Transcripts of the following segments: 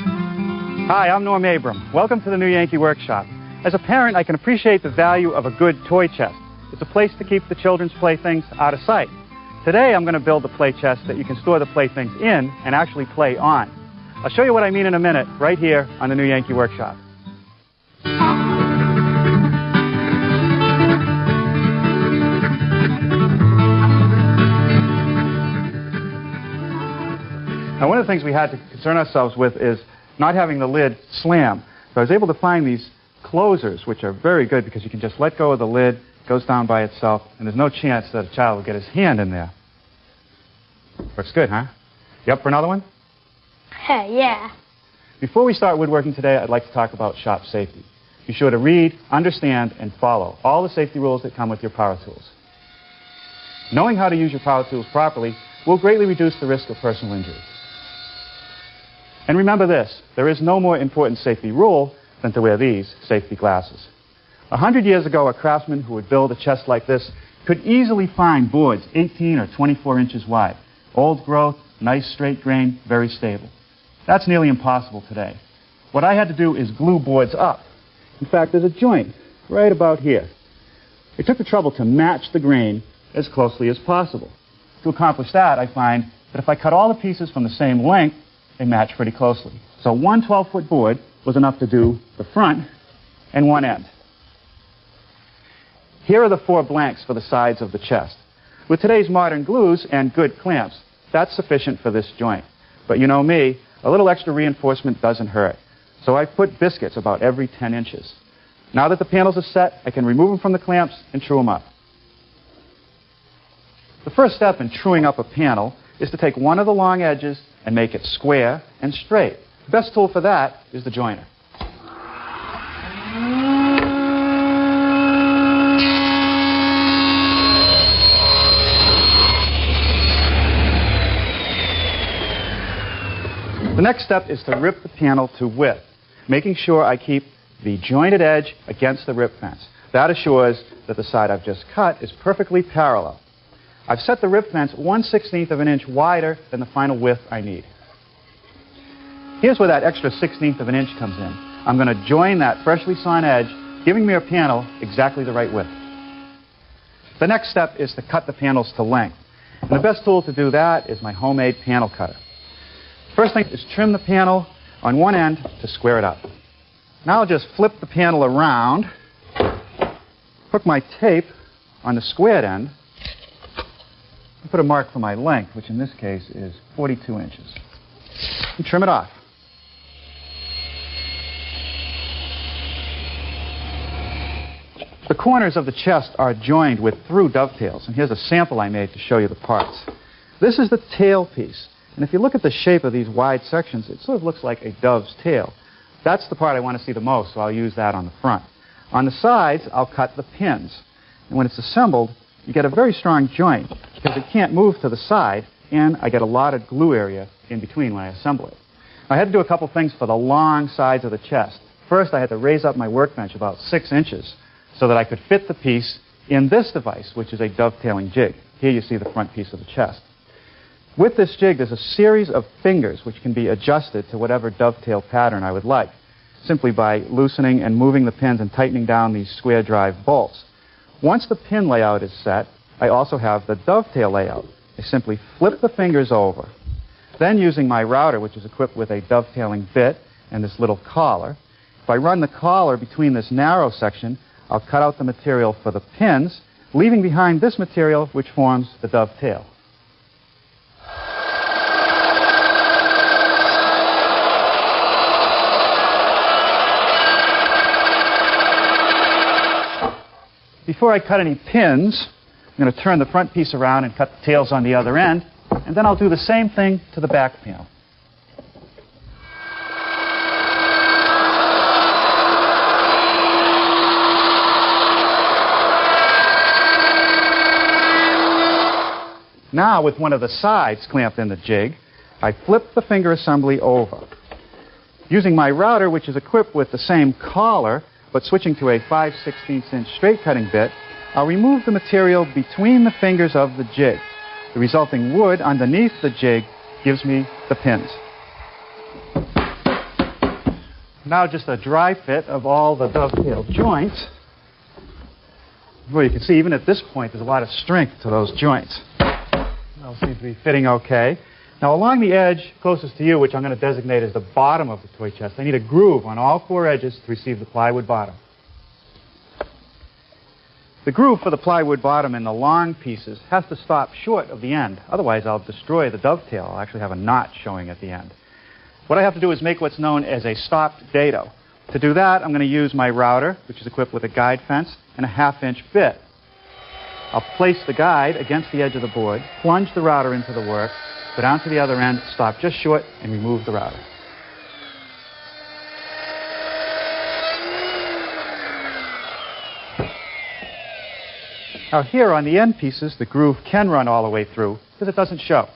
Hi, I'm Norm Abram. Welcome to the New Yankee Workshop. As a parent, I can appreciate the value of a good toy chest. It's a place to keep the children's playthings out of sight. Today, I'm going to build a play chest that you can store the playthings in and actually play on. I'll show you what I mean in a minute, right here on the New Yankee Workshop. Now, one of the things we had to concern ourselves with is not having the lid slam. So I was able to find these closers, which are very good because you can just let go of the lid, it goes down by itself, and there's no chance that a child will get his hand in there. Works good, huh? You up for another one? Yeah. Before we start woodworking today, I'd like to talk about shop safety. Be sure to read, understand, and follow all the safety rules that come with your power tools. Knowing how to use your power tools properly will greatly reduce the risk of personal injury. And remember this, there is no more important safety rule than to wear these safety glasses. 100 years ago, a craftsman who would build a chest like this could easily find boards 18 or 24 inches wide. Old growth, nice straight grain, very stable. That's nearly impossible today. What I had to do is glue boards up. In fact, there's a joint right about here. I took the trouble to match the grain as closely as possible. To accomplish that, I find that if I cut all the pieces from the same length, they match pretty closely. So one 12-foot board was enough to do the front and one end. Here are the 4 blanks for the sides of the chest. With today's modern glues and good clamps, that's sufficient for this joint. But you know me, a little extra reinforcement doesn't hurt. So I put biscuits about every 10 inches. Now that the panels are set, I can remove them from the clamps and true them up. The first step in truing up a panel is to take one of the long edges and make it square and straight. The best tool for that is the joiner. The next step is to rip the panel to width, making sure I keep the jointed edge against the rip fence. That assures that the side I've just cut is perfectly parallel. I've set the rip fence 1/16 of an inch wider than the final width I need. Here's where that extra 1/16 of an inch comes in. I'm going to join that freshly sawn edge, giving me a panel exactly the right width. The next step is to cut the panels to length. And the best tool to do that is my homemade panel cutter. First thing is trim the panel on one end to square it up. Now I'll just flip the panel around, hook my tape on the squared end, and put a mark for my length, which in this case is 42 inches. And trim it off. The corners of the chest are joined with through dovetails, and here's a sample I made to show you the parts. This is the tail piece, and if you look at the shape of these wide sections, it sort of looks like a dove's tail. That's the part I want to see the most, so I'll use that on the front. On the sides, I'll cut the pins, and when it's assembled, you get a very strong joint because it can't move to the side, and I get a lot of glue area in between when I assemble it. I had to do a couple things for the long sides of the chest. First, I had to raise up my workbench about 6 inches so that I could fit the piece in this device, which is a dovetailing jig. Here you see the front piece of the chest. With this jig, there's a series of fingers which can be adjusted to whatever dovetail pattern I would like, simply by loosening and moving the pins and tightening down these square drive bolts. Once the pin layout is set, I also have the dovetail layout. I simply flip the fingers over. Then using my router, which is equipped with a dovetailing bit and this little collar, if I run the collar between this narrow section, I'll cut out the material for the pins, leaving behind this material which forms the dovetail. Before I cut any pins, I'm going to turn the front piece around and cut the tails on the other end, and then I'll do the same thing to the back panel. Now, with one of the sides clamped in the jig, I flip the finger assembly over. Using my router, which is equipped with the same collar, but switching to a 5/16 inch straight cutting bit, I'll remove the material between the fingers of the jig. The resulting wood underneath the jig gives me the pins. Now just a dry fit of all the dovetail joints. Well, you can see even at this point there's a lot of strength to those joints. They'll seem to be fitting okay. Now along the edge closest to you, which I'm going to designate as the bottom of the toy chest, I need a groove on all four edges to receive the plywood bottom. The groove for the plywood bottom in the long pieces has to stop short of the end. Otherwise, I'll destroy the dovetail. I'll actually have a knot showing at the end. What I have to do is make what's known as a stopped dado. To do that, I'm going to use my router, which is equipped with a guide fence and a 1/2-inch bit. I'll place the guide against the edge of the board, plunge the router into the work, go down to the other end, stop just short, and remove the router. Now here on the end pieces, the groove can run all the way through because it doesn't show.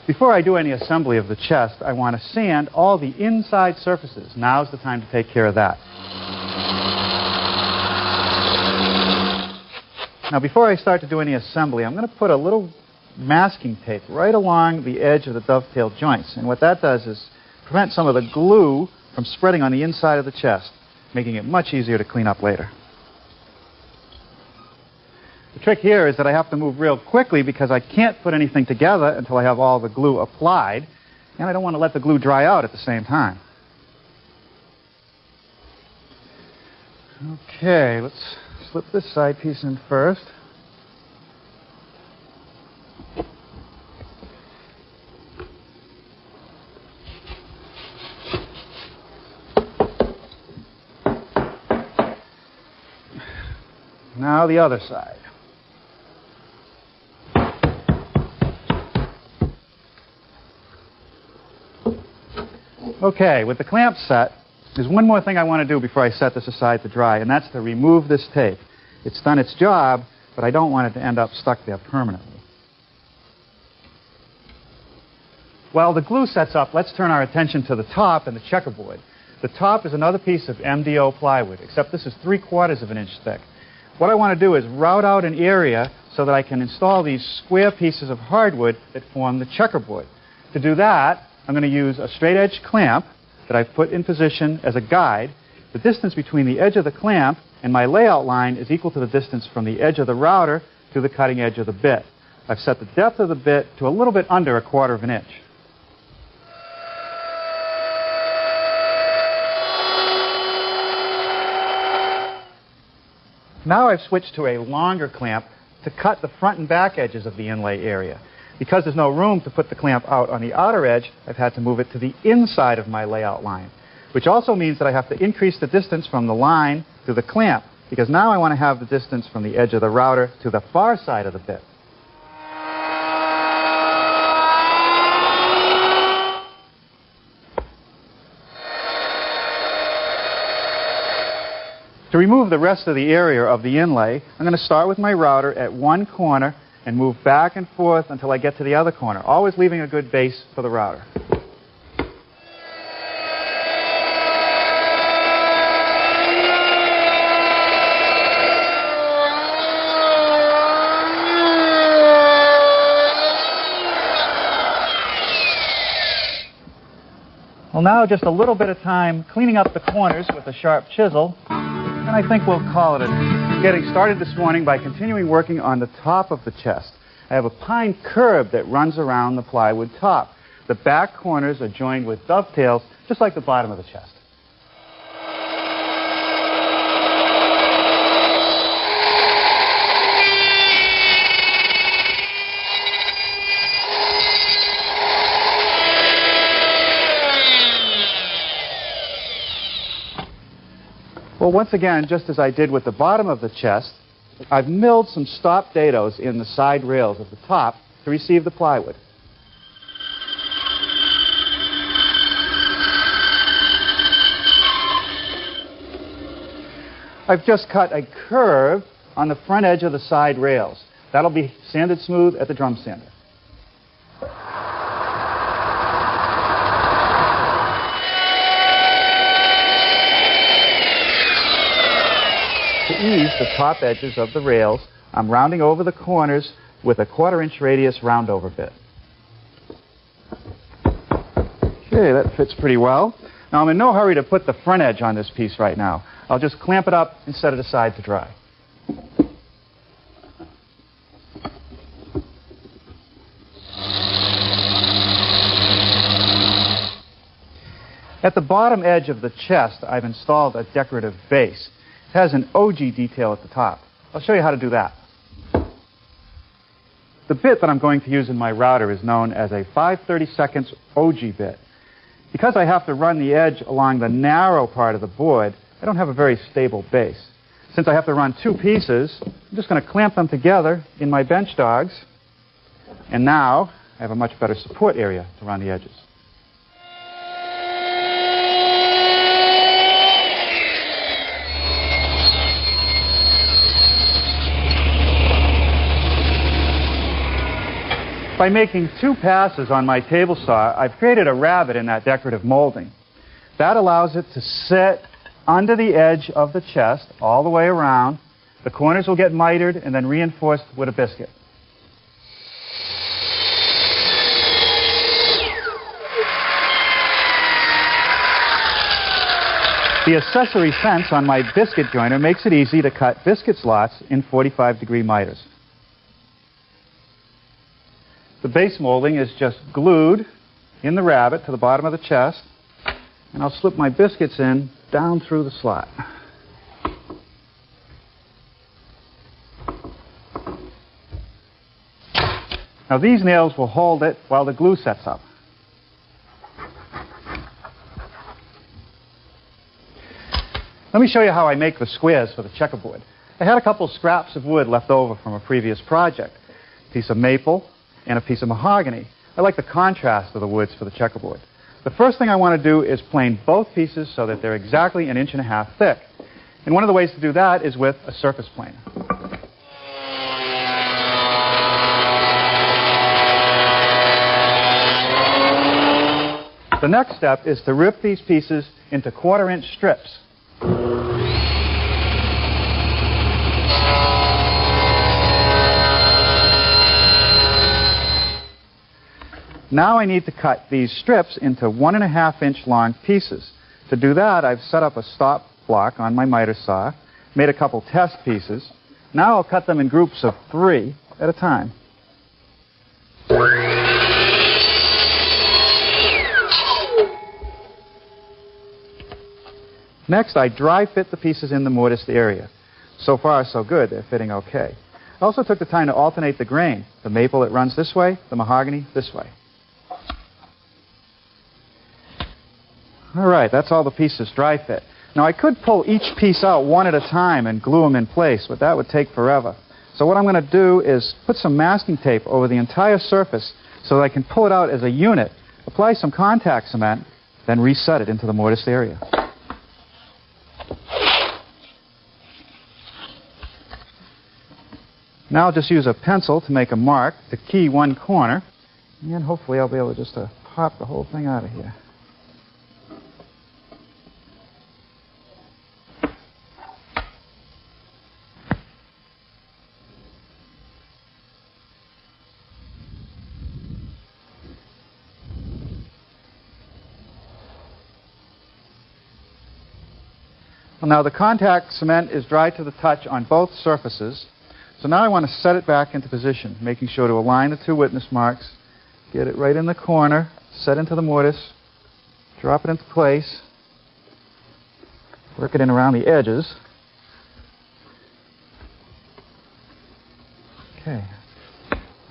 Before I do any assembly of the chest, I want to sand all the inside surfaces. Now's the time to take care of that. Now before I start to do any assembly, I'm going to put a little masking tape right along the edge of the dovetail joints. And what that does is prevent some of the glue from spreading on the inside of the chest, making it much easier to clean up later. The trick here is that I have to move real quickly because I can't put anything together until I have all the glue applied, and I don't want to let the glue dry out at the same time. Okay, let's slip this side piece in first. Now the other side. Okay, with the clamp set, there's one more thing I want to do before I set this aside to dry, and that's to remove this tape. It's done its job, but I don't want it to end up stuck there permanently. While the glue sets up, let's turn our attention to the top and the checkerboard. The top is another piece of MDO plywood, except this is 3/4 of an inch thick. What I want to do is route out an area so that I can install these square pieces of hardwood that form the checkerboard. To do that, I'm going to use a straight edge clamp that I've put in position as a guide. The distance between the edge of the clamp and my layout line is equal to the distance from the edge of the router to the cutting edge of the bit. I've set the depth of the bit to a little bit under 1/4 of an inch. Now I've switched to a longer clamp to cut the front and back edges of the inlay area. Because there's no room to put the clamp out on the outer edge, I've had to move it to the inside of my layout line, which also means that I have to increase the distance from the line to the clamp, because now I want to have the distance from the edge of the router to the far side of the bit. To remove the rest of the area of the inlay, I'm going to start with my router at one corner and move back and forth until I get to the other corner, always leaving a good base for the router. Well, now just a little bit of time cleaning up the corners with a sharp chisel, and I think we'll call it getting started this morning by continuing working on the top of the chest. I have a pine curb that runs around the plywood top. The back corners are joined with dovetails, just like the bottom of the chest. Well, once again, just as I did with the bottom of the chest, I've milled some stop dados in the side rails of the top to receive the plywood. I've just cut a curve on the front edge of the side rails. That'll be sanded smooth at the drum sander. To ease the top edges of the rails, I'm rounding over the corners with a 1/4 inch radius roundover bit. Okay, that fits pretty well. Now I'm in no hurry to put the front edge on this piece right now. I'll just clamp it up and set it aside to dry. At the bottom edge of the chest, I've installed a decorative base. It has an OG detail at the top. I'll show you how to do that. The bit that I'm going to use in my router is known as a 5/32 OG bit. Because I have to run the edge along the narrow part of the board, I don't have a very stable base. Since I have to run two pieces, I'm just going to clamp them together in my bench dogs. And now I have a much better support area to run the edges. By making two passes on my table saw, I've created a rabbet in that decorative molding. That allows it to sit under the edge of the chest all the way around. The corners will get mitered and then reinforced with a biscuit. The accessory fence on my biscuit joiner makes it easy to cut biscuit slots in 45-degree miters. The base molding is just glued in the rabbet to the bottom of the chest, and I'll slip my biscuits in down through the slot. Now these nails will hold it while the glue sets up. Let me show you how I make the squares for the checkerboard. I had a couple scraps of wood left over from a previous project, a piece of maple and a piece of mahogany. I like the contrast of the woods for the checkerboard. The first thing I want to do is plane both pieces so that they're exactly 1.5 inches thick. And one of the ways to do that is with a surface plane. The next step is to rip these pieces into 1/4-inch strips. Now I need to cut these strips into 1.5-inch long pieces. To do that, I've set up a stop block on my miter saw, made a couple test pieces. Now I'll cut them in groups of 3 at a time. Next, I dry fit the pieces in the mortised area. So far, so good. They're fitting okay. I also took the time to alternate the grain. The maple, it runs this way, the mahogany, this way. All right, that's all the pieces dry fit. Now, I could pull each piece out one at a time and glue them in place, but that would take forever. So what I'm going to do is put some masking tape over the entire surface so that I can pull it out as a unit, apply some contact cement, then reset it into the mortised area. Now I'll just use a pencil to make a mark to key one corner, and hopefully I'll be able just to pop the whole thing out of here. Well, now the contact cement is dry to the touch on both surfaces. So now I want to set it back into position, making sure to align the two witness marks, get it right in the corner, set into the mortise, drop it into place, work it in around the edges. Okay.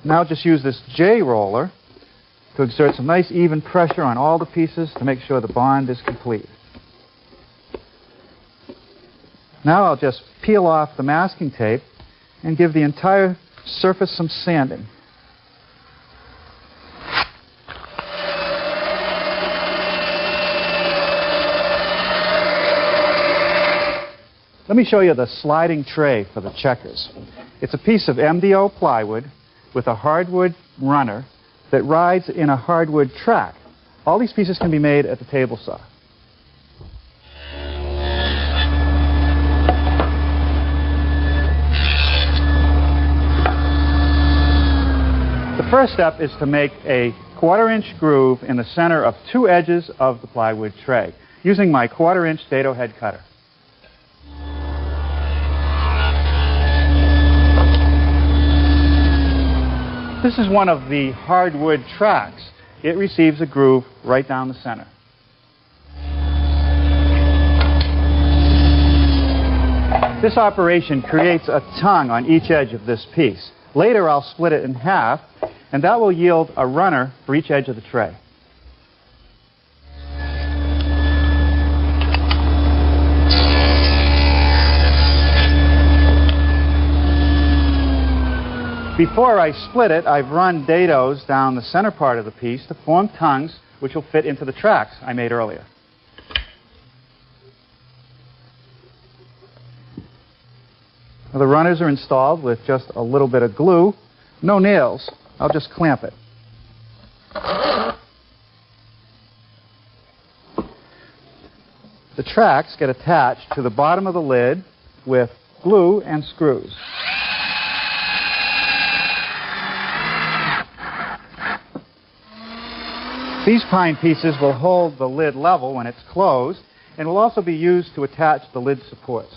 Now just use this J roller to exert some nice even pressure on all the pieces to make sure the bond is complete. Now I'll just peel off the masking tape and give the entire surface some sanding. Let me show you the sliding tray for the checkers. It's a piece of MDO plywood with a hardwood runner that rides in a hardwood track. All these pieces can be made at the table saw. The first step is to make a 1/4-inch groove in the center of 2 edges of the plywood tray using my 1/4-inch dado head cutter. This is one of the hardwood tracks. It receives a groove right down the center. This operation creates a tongue on each edge of this piece. Later I'll split it in half, and that will yield a runner for each edge of the tray. Before I split it, I've run dados down the center part of the piece to form tongues which will fit into the tracks I made earlier. Now, the runners are installed with just a little bit of glue, no nails. I'll just clamp it. The tracks get attached to the bottom of the lid with glue and screws. These pine pieces will hold the lid level when it's closed and will also be used to attach the lid supports.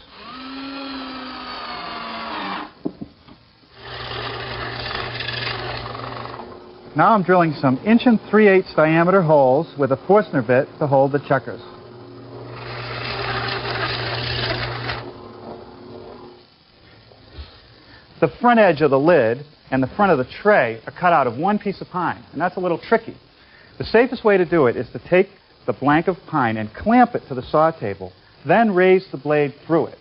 Now I'm drilling some 1 3/8" diameter holes with a Forstner bit to hold the checkers. The front edge of the lid and the front of the tray are cut out of one piece of pine, and that's a little tricky. The safest way to do it is to take the blank of pine and clamp it to the saw table, then raise the blade through it.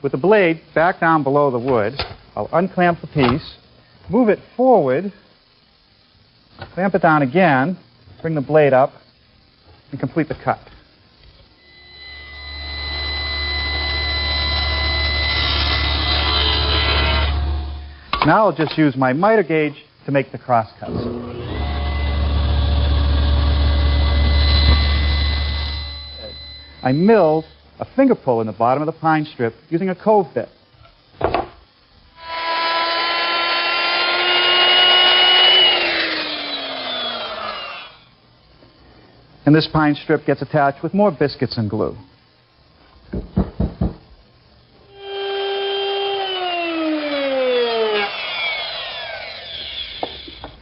With the blade back down below the wood, I'll unclamp the piece, move it forward, clamp it down again, bring the blade up, and complete the cut. Now I'll just use my miter gauge to make the cross cuts. I milled a finger pull in the bottom of the pine strip using a cove bit. And this pine strip gets attached with more biscuits and glue.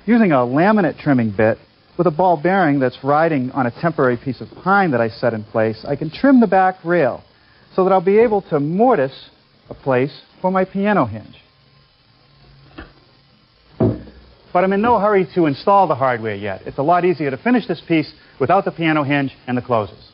Using a laminate trimming bit with a ball bearing that's riding on a temporary piece of pine that I set in place, I can trim the back rail so that I'll be able to mortise a place for my piano hinge. But I'm in no hurry to install the hardware yet. It's a lot easier to finish this piece without the piano hinge and the closes.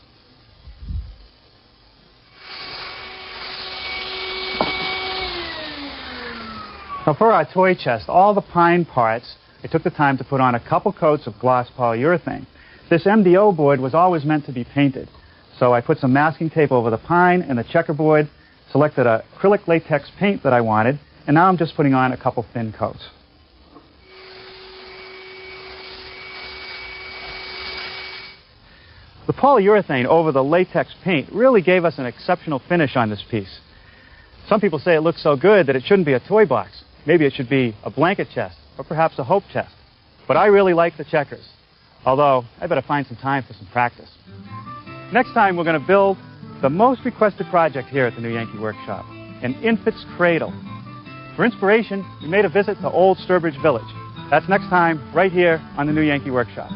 Now for our toy chest, all the pine parts, I took the time to put on a couple coats of gloss polyurethane. This MDO board was always meant to be painted, so I put some masking tape over the pine and the checkerboard, selected an acrylic latex paint that I wanted, and now I'm just putting on a couple thin coats. The polyurethane over the latex paint really gave us an exceptional finish on this piece. Some people say it looks so good that it shouldn't be a toy box. Maybe it should be a blanket chest, or perhaps a hope chest. But I really like the checkers, although I better find some time for some practice. Next time we're going to build the most requested project here at the New Yankee Workshop, an infant's cradle. For inspiration, we made a visit to Old Sturbridge Village. That's next time, right here on the New Yankee Workshop.